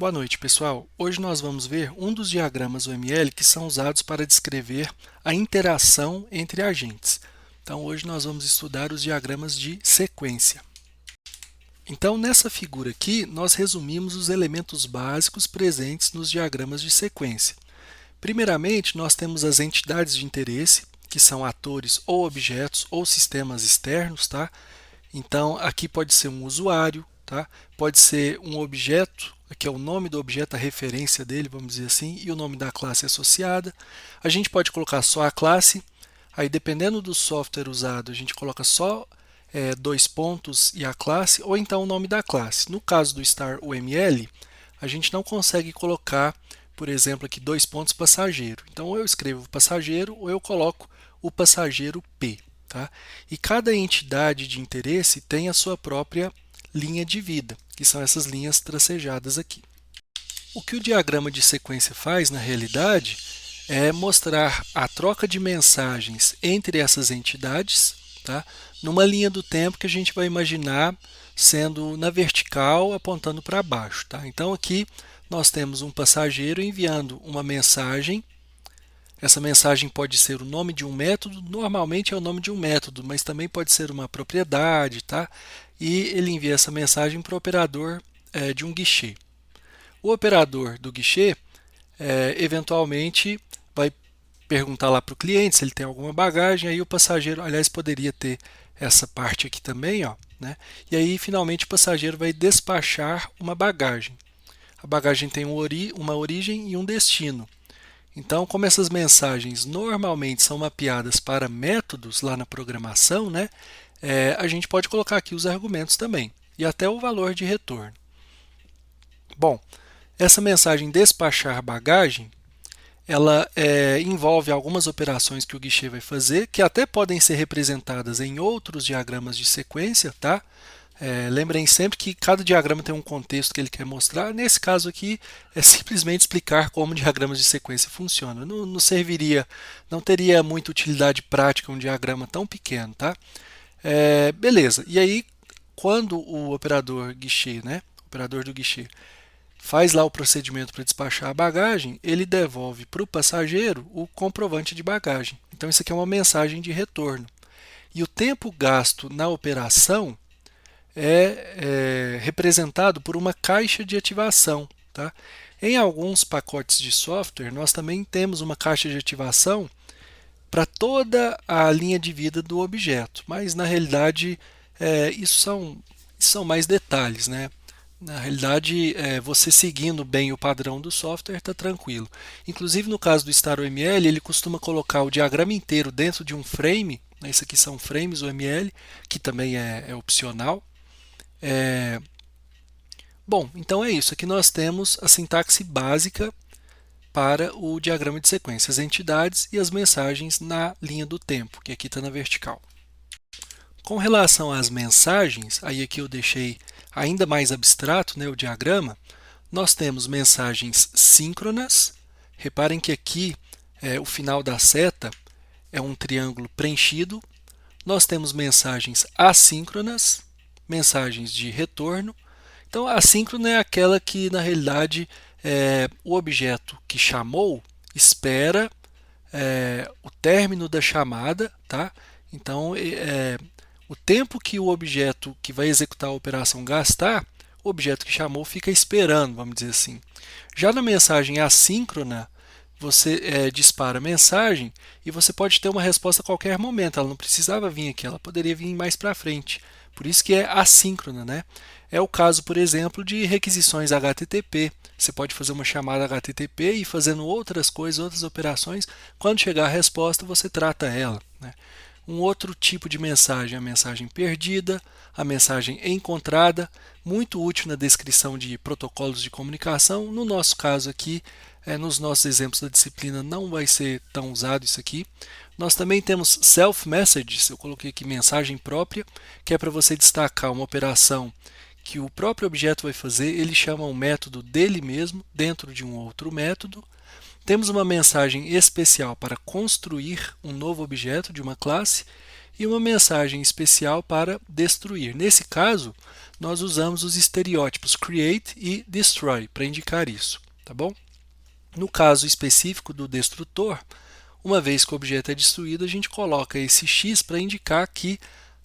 Boa noite, pessoal. Hoje nós vamos ver um dos diagramas UML que são usados para descrever a interação entre agentes. Então, hoje nós vamos estudar os diagramas de sequência. Então, nessa figura aqui, nós resumimos os elementos básicos presentes nos diagramas de sequência. Primeiramente, nós temos as entidades de interesse, que são atores ou objetos ou sistemas externos, tá? Então, aqui pode ser um usuário, tá? Pode ser um objeto, aqui é o nome do objeto, a referência dele, vamos dizer assim, e o nome da classe associada. A gente pode colocar só a classe, aí dependendo do software usado, a gente coloca só dois pontos e a classe, ou então o nome da classe. No caso do Star UML, a gente não consegue colocar, por exemplo, aqui dois pontos passageiro. Então, ou eu escrevo passageiro, ou eu coloco o passageiro P. Tá? E cada entidade de interesse tem a sua própria linha de vida, que são essas linhas tracejadas aqui. O que o diagrama de sequência faz, na realidade, é mostrar a troca de mensagens entre essas entidades, tá? Numa linha do tempo que a gente vai imaginar sendo na vertical, apontando para baixo. Tá? Então, aqui nós temos um passageiro enviando uma mensagem. Essa mensagem pode ser o nome de um método, normalmente é o nome de um método, mas também pode ser uma propriedade, tá? E ele envia essa mensagem para o operador de um guichê. O operador do guichê, eventualmente, vai perguntar lá para o cliente se ele tem alguma bagagem, aí o passageiro, aliás, poderia ter essa parte aqui também, ó, né? E aí, finalmente, o passageiro vai despachar uma bagagem. A bagagem tem uma origem e um destino. Então, como essas mensagens normalmente são mapeadas para métodos lá na programação, né, a gente pode colocar aqui os argumentos também e até o valor de retorno. Bom, essa mensagem despachar bagagem, ela envolve algumas operações que o guichê vai fazer, que até podem ser representadas em outros diagramas de sequência, tá? Lembrem sempre que cada diagrama tem um contexto que ele quer mostrar. Nesse caso aqui, é simplesmente explicar como diagramas de sequência funcionam. Não serviria, não teria muita utilidade prática um diagrama tão pequeno, tá? Beleza. E aí, quando o operador guichê, né, o operador do guichê, faz lá o procedimento para despachar a bagagem, ele devolve para o passageiro o comprovante de bagagem. Então, isso aqui é uma mensagem de retorno. E o tempo gasto na operação é representado por uma caixa de ativação. Tá? Em alguns pacotes de software, nós também temos uma caixa de ativação para toda a linha de vida do objeto, mas na realidade isso são mais detalhes. Né? Na realidade, você seguindo bem o padrão do software está tranquilo. Inclusive no caso do StarOML, ele costuma colocar o diagrama inteiro dentro de um frame. Né? Isso aqui são frames UML, que também é opcional. Bom, então é isso. Aqui nós temos a sintaxe básica para o diagrama de sequência, as entidades e as mensagens na linha do tempo, que aqui está na vertical. Com relação às mensagens, aí aqui eu deixei ainda mais abstrato, né, o diagrama, nós temos mensagens síncronas. Reparem que aqui o final da seta é um triângulo preenchido. Nós temos mensagens assíncronas, mensagens de retorno. Então, a assíncrona é aquela que, na realidade, o objeto que chamou espera o término da chamada. Tá? Então, o tempo que o objeto que vai executar a operação gastar, o objeto que chamou fica esperando, vamos dizer assim. Já na mensagem assíncrona, você dispara a mensagem e você pode ter uma resposta a qualquer momento. Ela não precisava vir aqui, ela poderia vir mais para frente. Por isso que é assíncrona, né? É o caso, por exemplo, de requisições HTTP. Você pode fazer uma chamada HTTP e fazendo outras coisas, outras operações. Quando chegar a resposta, você trata ela. Né? Um outro tipo de mensagem é a mensagem perdida, a mensagem encontrada, muito útil na descrição de protocolos de comunicação. No nosso caso aqui, nos nossos exemplos da disciplina, não vai ser tão usado isso aqui. Nós também temos self-messages, eu coloquei aqui mensagem própria, que é para você destacar uma operação que o próprio objeto vai fazer, ele chama um método dele mesmo dentro de um outro método. Temos uma mensagem especial para construir um novo objeto de uma classe e uma mensagem especial para destruir. Nesse caso, nós usamos os estereótipos create e destroy para indicar isso, tá bom? No caso específico do destrutor, uma vez que o objeto é destruído, a gente coloca esse X para indicar que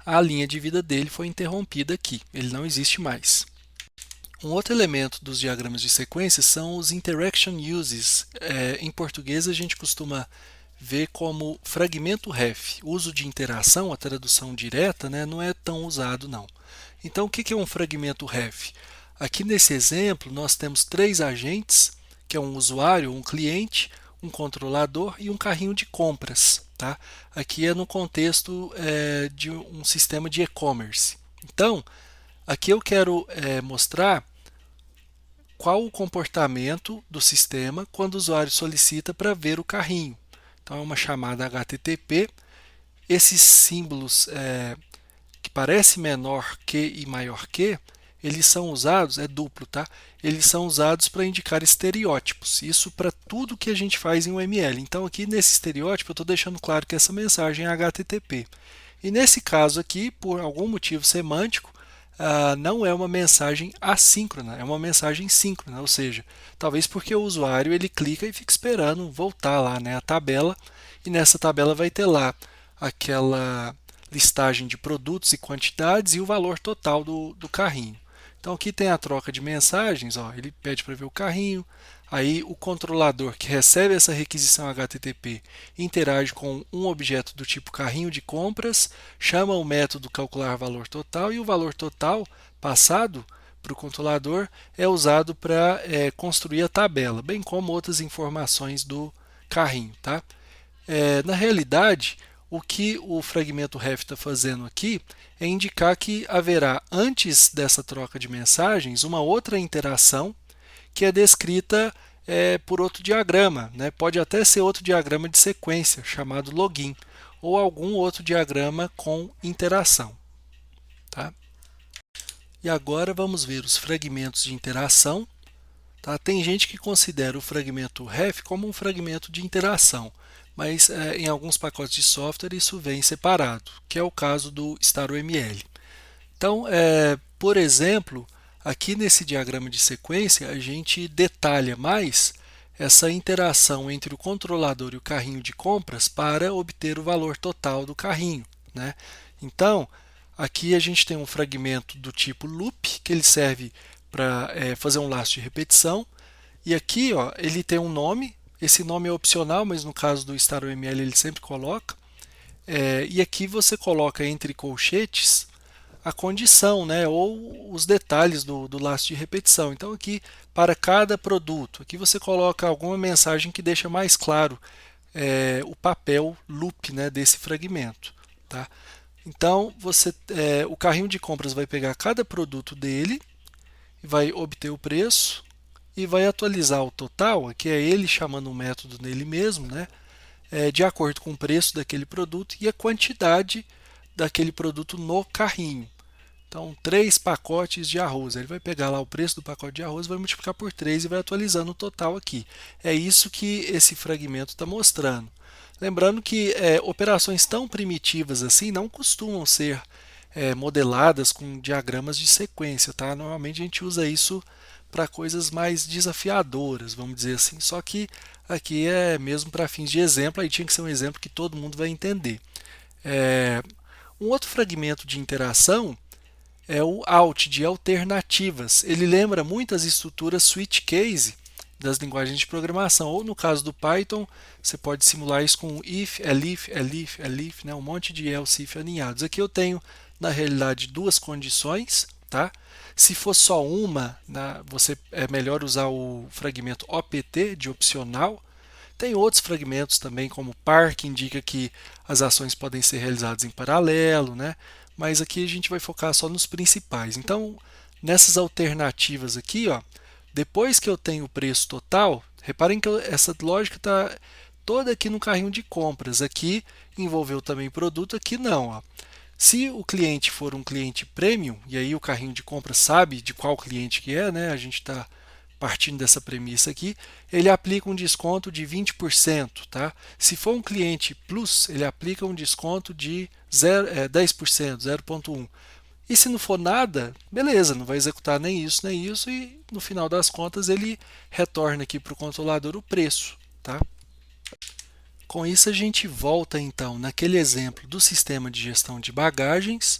a linha de vida dele foi interrompida aqui, ele não existe mais. Um outro elemento dos diagramas de sequência são os interaction uses. Em português a gente costuma ver como fragmento ref. O uso de interação, a tradução direta, né, não é tão usado não. Então o que é um fragmento ref? Aqui nesse exemplo nós temos três agentes, que é um usuário, um cliente, um controlador e um carrinho de compras. Tá? Aqui é no contexto de um sistema de e-commerce. Então, aqui eu quero mostrar qual o comportamento do sistema quando o usuário solicita para ver o carrinho. Então é uma chamada HTTP. Esses símbolos que parece menor que e maior que, eles são usados, é duplo, tá? Eles são usados para indicar estereótipos. Isso para tudo que a gente faz em UML. Então aqui nesse estereótipo eu estou deixando claro que essa mensagem é HTTP. E nesse caso aqui, por algum motivo semântico, não é uma mensagem assíncrona, é uma mensagem síncrona, ou seja, talvez porque o usuário ele clica e fica esperando voltar lá, né, a tabela, e nessa tabela vai ter lá aquela listagem de produtos e quantidades e o valor total do carrinho. Então aqui tem a troca de mensagens, ó, ele pede para ver o carrinho, aí o controlador que recebe essa requisição HTTP interage com um objeto do tipo carrinho de compras, chama o método calcular valor total e o valor total passado para o controlador é usado para construir a tabela, bem como outras informações do carrinho. Tá? Na realidade, o que o fragmento ref está fazendo aqui é indicar que haverá, antes dessa troca de mensagens, uma outra interação que é descrita por outro diagrama. Né? Pode até ser outro diagrama de sequência, chamado login, ou algum outro diagrama com interação. Tá? E agora vamos ver os fragmentos de interação. Tá? Tem gente que considera o fragmento ref como um fragmento de interação, mas em alguns pacotes de software isso vem separado, que é o caso do StarUML. Então, por exemplo, aqui nesse diagrama de sequência a gente detalha mais essa interação entre o controlador e o carrinho de compras para obter o valor total do carrinho. Né? Então, aqui a gente tem um fragmento do tipo loop, que ele serve para fazer um laço de repetição, e aqui ó, ele tem um nome. Esse nome é opcional, mas no caso do StarUML ele sempre coloca. E aqui você coloca entre colchetes a condição, né, ou os detalhes do laço de repetição. Então aqui, para cada produto, aqui você coloca alguma mensagem que deixa mais claro o papel loop, né, desse fragmento. Tá? Então o carrinho de compras vai pegar cada produto dele, vai obter o preço, e vai atualizar o total, que é ele chamando um método nele mesmo, né, de acordo com o preço daquele produto e a quantidade daquele produto no carrinho. Então, 3 pacotes de arroz. Ele vai pegar lá o preço do pacote de arroz, vai multiplicar por 3 e vai atualizando o total aqui. É isso que esse fragmento está mostrando. Lembrando que operações tão primitivas assim não costumam ser modeladas com diagramas de sequência. Tá? Normalmente a gente usa isso para coisas mais desafiadoras, vamos dizer assim. Só que aqui é mesmo para fins de exemplo, aí tinha que ser um exemplo que todo mundo vai entender. Um outro fragmento de interação é o out, de alternativas. Ele lembra muitas estruturas switch case das linguagens de programação, ou no caso do Python, você pode simular isso com if, elif, elif, elif, né? Um monte de else if aninhados. Aqui eu tenho, na realidade, duas condições. Tá? Se for só uma, é melhor usar o fragmento opt, de opcional. Tem outros fragmentos também, como par, que indica que as ações podem ser realizadas em paralelo, né? Mas aqui a gente vai focar só nos principais. Então, nessas alternativas aqui, ó, depois que eu tenho o preço total, reparem que essa lógica está toda aqui no carrinho de compras. Aqui envolveu também produto, aqui não. Ó. Se o cliente for um cliente premium, e aí o carrinho de compras sabe de qual cliente que é, né? A gente está partindo dessa premissa aqui, ele aplica um desconto de 20%, tá? Se for um cliente Plus, ele aplica um desconto de 10%, 0,1%. E se não for nada, beleza, não vai executar nem isso e no final das contas ele retorna aqui para o controlador o preço, tá? Com isso a gente volta então naquele exemplo do sistema de gestão de bagagens.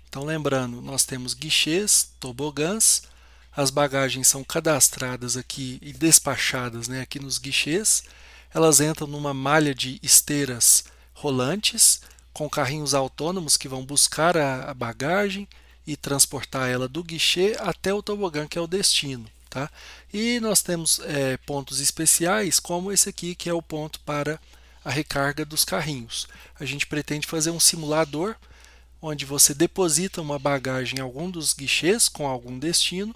Então lembrando, nós temos guichês, tobogãs, as bagagens são cadastradas aqui e despachadas, né, aqui nos guichês. Elas entram numa malha de esteiras rolantes, com carrinhos autônomos que vão buscar a bagagem e transportar ela do guichê até o tobogã, que é o destino. Tá? E nós temos pontos especiais, como esse aqui, que é o ponto para a recarga dos carrinhos. A gente pretende fazer um simulador, onde você deposita uma bagagem em algum dos guichês com algum destino,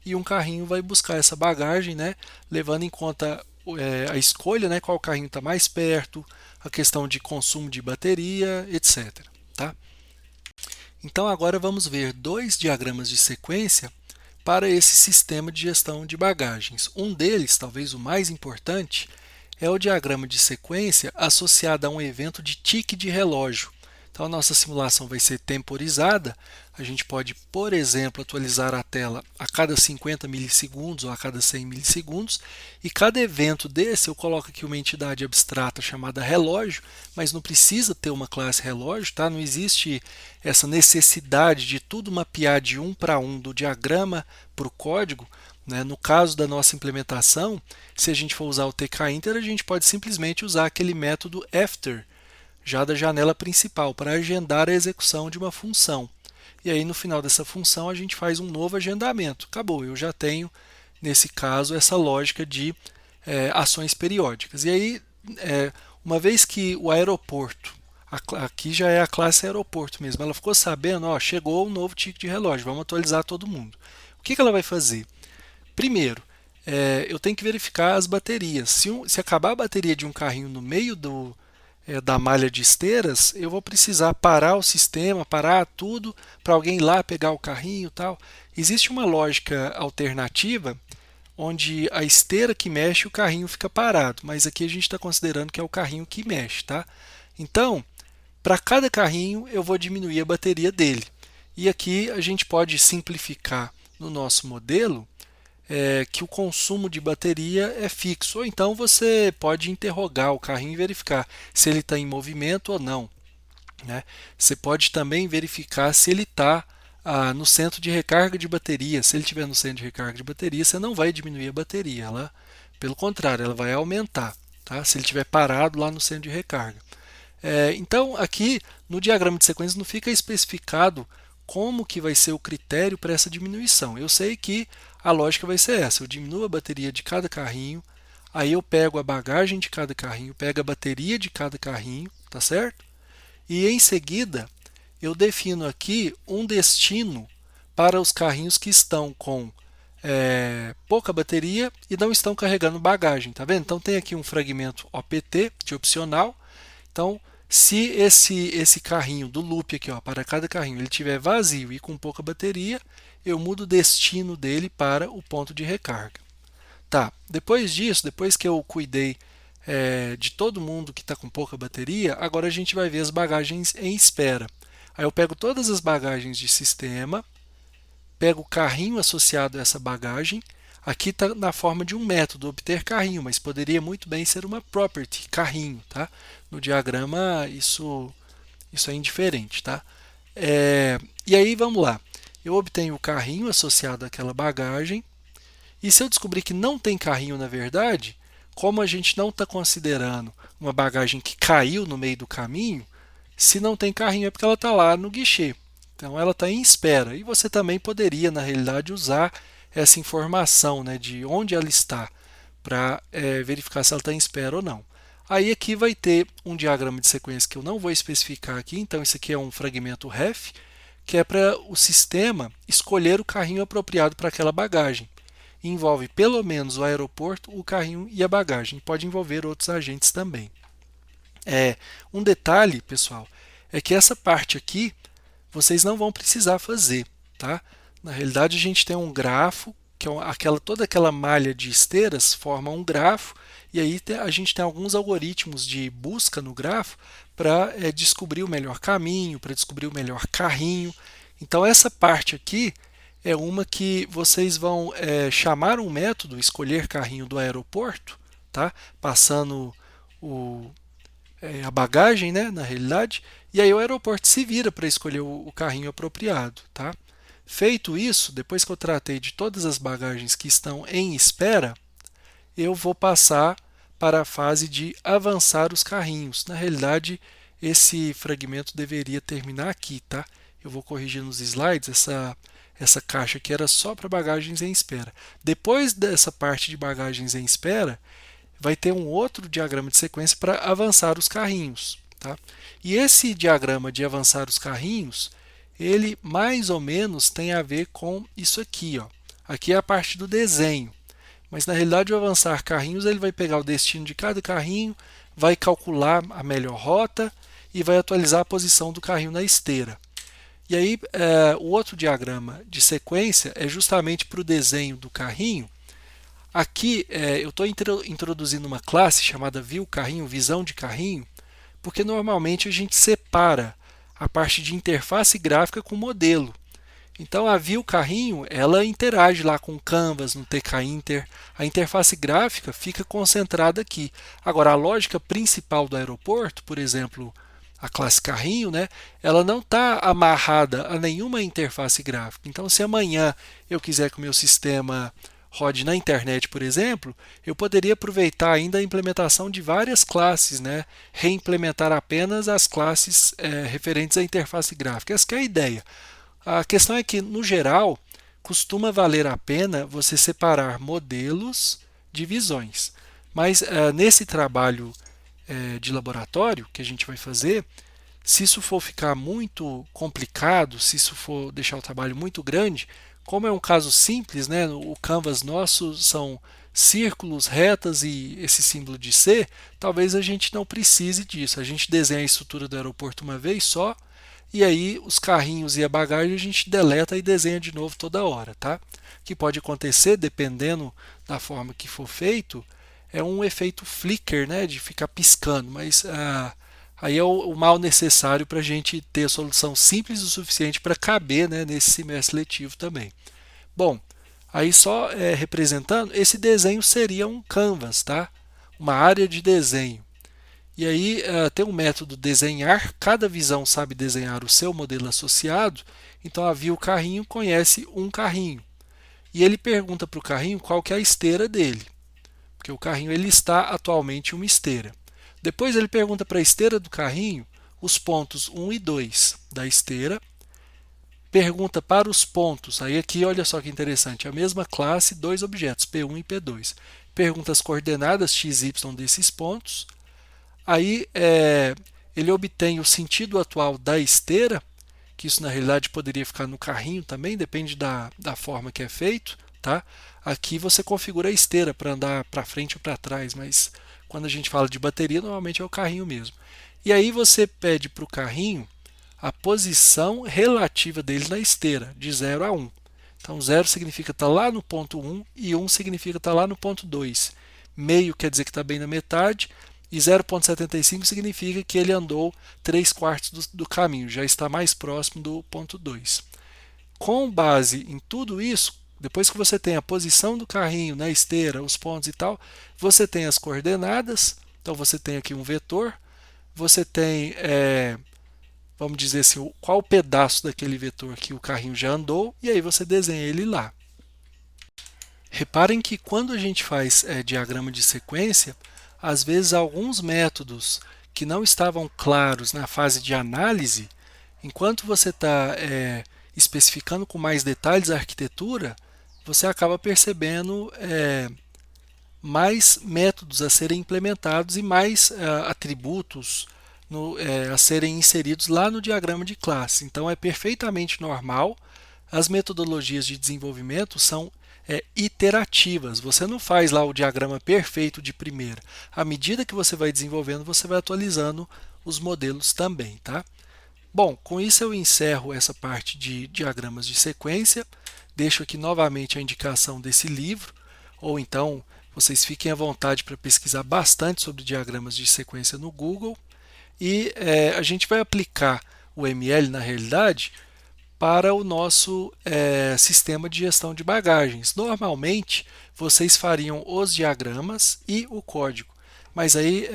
e um carrinho vai buscar essa bagagem, né, levando em conta a escolha, né, qual carrinho está mais perto, a questão de consumo de bateria, etc. Tá? Então agora vamos ver dois diagramas de sequência para esse sistema de gestão de bagagens. Um deles, talvez o mais importante, é o diagrama de sequência associado a um evento de tique de relógio. Então a nossa simulação vai ser temporizada. A gente pode, por exemplo, atualizar a tela a cada 50 milissegundos ou a cada 100 milissegundos. E cada evento desse eu coloco aqui uma entidade abstrata chamada relógio, mas não precisa ter uma classe relógio, tá? Não existe essa necessidade de tudo mapear de um para um do diagrama para o código. No caso da nossa implementação, se a gente for usar o tkinter, a gente pode simplesmente usar aquele método after, já da janela principal, para agendar a execução de uma função. E aí no final dessa função a gente faz um novo agendamento. Acabou, eu já tenho, nesse caso, essa lógica de ações periódicas. E aí, uma vez que o aeroporto, aqui já é a classe aeroporto mesmo, ela ficou sabendo, ó, chegou um novo tique de relógio, vamos atualizar todo mundo. O que ela vai fazer? Primeiro, eu tenho que verificar as baterias. Se acabar a bateria de um carrinho no meio da malha de esteiras, eu vou precisar parar o sistema, parar tudo, para alguém ir lá pegar o carrinho e tal. Existe uma lógica alternativa, onde a esteira que mexe, o carrinho fica parado, mas aqui a gente está considerando que é o carrinho que mexe. Tá? Então, para cada carrinho, eu vou diminuir a bateria dele. E aqui a gente pode simplificar no nosso modelo, que o consumo de bateria é fixo, ou então você pode interrogar o carrinho e verificar se ele está em movimento ou não. Né? Você pode também verificar se ele está no centro de recarga de bateria. Se ele estiver no centro de recarga de bateria, você não vai diminuir a bateria, pelo contrário, ela vai aumentar, tá? Se ele estiver parado lá no centro de recarga. Então aqui no diagrama de sequência não fica especificado como que vai ser o critério para essa diminuição. Eu sei que a lógica vai ser essa: eu diminuo a bateria de cada carrinho, aí eu pego a bagagem de cada carrinho, pego a bateria de cada carrinho, tá certo? E em seguida eu defino aqui um destino para os carrinhos que estão com pouca bateria e não estão carregando bagagem, tá vendo? Então tem aqui um fragmento OPT de opcional. Então, se esse carrinho do loop aqui, ó, para cada carrinho, ele estiver vazio e com pouca bateria, eu mudo o destino dele para o ponto de recarga. Tá, depois disso, depois que eu cuidei de todo mundo que está com pouca bateria, agora a gente vai ver as bagagens em espera. Aí eu pego todas as bagagens de sistema, pego o carrinho associado a essa bagagem. Aqui está na forma de um método, obter carrinho, mas poderia muito bem ser uma property, carrinho. Tá? No diagrama isso é indiferente. Tá? E aí vamos lá. Eu obtenho o carrinho associado àquela bagagem. E se eu descobrir que não tem carrinho na verdade, como a gente não está considerando uma bagagem que caiu no meio do caminho, se não tem carrinho é porque ela está lá no guichê. Então ela está em espera. E você também poderia, na realidade, usar essa informação, né, de onde ela está, para verificar se ela está em espera ou não. Aí aqui vai ter um diagrama de sequência que eu não vou especificar aqui, então isso aqui é um fragmento ref, que é para o sistema escolher o carrinho apropriado para aquela bagagem. Envolve pelo menos o aeroporto, o carrinho e a bagagem. Pode envolver outros agentes também. Um detalhe, pessoal, é que essa parte aqui vocês não vão precisar fazer. Tá? Na realidade, a gente tem um grafo que é toda aquela malha de esteiras forma um grafo, e aí a gente tem alguns algoritmos de busca no grafo para descobrir o melhor caminho, para descobrir o melhor carrinho. Então essa parte aqui é uma que vocês vão chamar um método, escolher carrinho do aeroporto, tá? Passando o, a bagagem, né, na realidade, e aí o aeroporto se vira para escolher o carrinho apropriado, tá? Feito isso, depois que eu tratei de todas as bagagens que estão em espera, eu vou passar para a fase de avançar os carrinhos. Na realidade, esse fragmento deveria terminar aqui, tá? Eu vou corrigir nos slides, essa caixa aqui era só para bagagens em espera. Depois dessa parte de bagagens em espera, vai ter um outro diagrama de sequência para avançar os carrinhos, tá? E esse diagrama de avançar os carrinhos, ele mais ou menos tem a ver com isso aqui, ó. Aqui é a parte do desenho, mas na realidade o avançar carrinhos ele vai pegar o destino de cada carrinho, vai calcular a melhor rota e vai atualizar a posição do carrinho na esteira. E aí o outro diagrama de sequência é justamente para o desenho do carrinho. Aqui eu estou introduzindo uma classe chamada View Carrinho, visão de carrinho, porque normalmente a gente separa a parte de interface gráfica com modelo. Então a View Carrinho ela interage lá com o Canvas no TK Inter, a interface gráfica fica concentrada aqui. Agora a lógica principal do aeroporto, por exemplo, a classe carrinho, né, ela não está amarrada a nenhuma interface gráfica. Então se amanhã eu quiser que o meu sistema rode na internet, por exemplo, eu poderia aproveitar ainda a implementação de várias classes, né? Reimplementar apenas as classes referentes à interface gráfica. Essa que é a ideia. A questão é que, no geral, costuma valer a pena você separar modelos de visões. Mas nesse trabalho de laboratório que a gente vai fazer, se isso for ficar muito complicado, se isso for deixar o trabalho muito grande, como é um caso simples, né, o canvas nosso são círculos, retas e esse símbolo de C, talvez a gente não precise disso. A gente desenha a estrutura do aeroporto uma vez só e aí os carrinhos e a bagagem a gente deleta e desenha de novo toda hora, tá? O que pode acontecer, dependendo da forma que for feito, é um efeito flicker, né, de ficar piscando, mas aí é o mal necessário para a gente ter a solução simples o suficiente para caber, né, nesse semestre letivo também. Bom, aí só representando, esse desenho seria um canvas, tá? Uma área de desenho. E aí tem um método desenhar, cada visão sabe desenhar o seu modelo associado, então a View Carrinho conhece um carrinho. E ele pergunta para o carrinho qual que é a esteira dele, porque o carrinho ele está atualmente em uma esteira. Depois ele pergunta para a esteira do carrinho os pontos 1 e 2 da esteira, pergunta para os pontos, aí aqui olha só que interessante, a mesma classe, dois objetos, P1 e P2. Pergunta as coordenadas x, y desses pontos, aí ele obtém o sentido atual da esteira, que isso na realidade poderia ficar no carrinho também, depende da forma que é feito, tá? Aqui você configura a esteira para andar para frente ou para trás, mas quando a gente fala de bateria, normalmente é o carrinho mesmo. E aí você pede para o carrinho a posição relativa dele na esteira, de 0 a 1. Então 0 significa estar lá no ponto 1 e 1 significa estar lá no ponto 2. Meio quer dizer que está bem na metade e 0,75 significa que ele andou 3/4 do caminho, já está mais próximo do ponto 2. Com base em tudo isso, depois que você tem a posição do carrinho na esteira, os pontos e tal, você tem as coordenadas, então você tem aqui um vetor, você tem, vamos dizer assim, qual pedaço daquele vetor que o carrinho já andou, e aí você desenha ele lá. Reparem que quando a gente faz diagrama de sequência, às vezes alguns métodos que não estavam claros na fase de análise, enquanto você está especificando com mais detalhes a arquitetura, você acaba percebendo mais métodos a serem implementados e mais atributos a serem inseridos lá no diagrama de classe. Então é perfeitamente normal. As metodologias de desenvolvimento são iterativas. Você não faz lá o diagrama perfeito de primeira. À medida que você vai desenvolvendo, você vai atualizando os modelos também, tá? Bom, com isso eu encerro essa parte de diagramas de sequência. Deixo aqui novamente a indicação desse livro, ou então vocês fiquem à vontade para pesquisar bastante sobre diagramas de sequência no Google. E a gente vai aplicar o ML na realidade para o nosso sistema de gestão de bagagens. Normalmente, vocês fariam os diagramas e o código, mas aí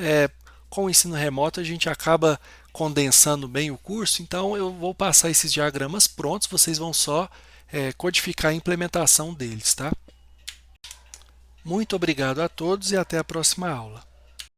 com o ensino remoto a gente acaba condensando bem o curso, então eu vou passar esses diagramas prontos, vocês vão só codificar a implementação deles, tá? Muito obrigado a todos e até a próxima aula.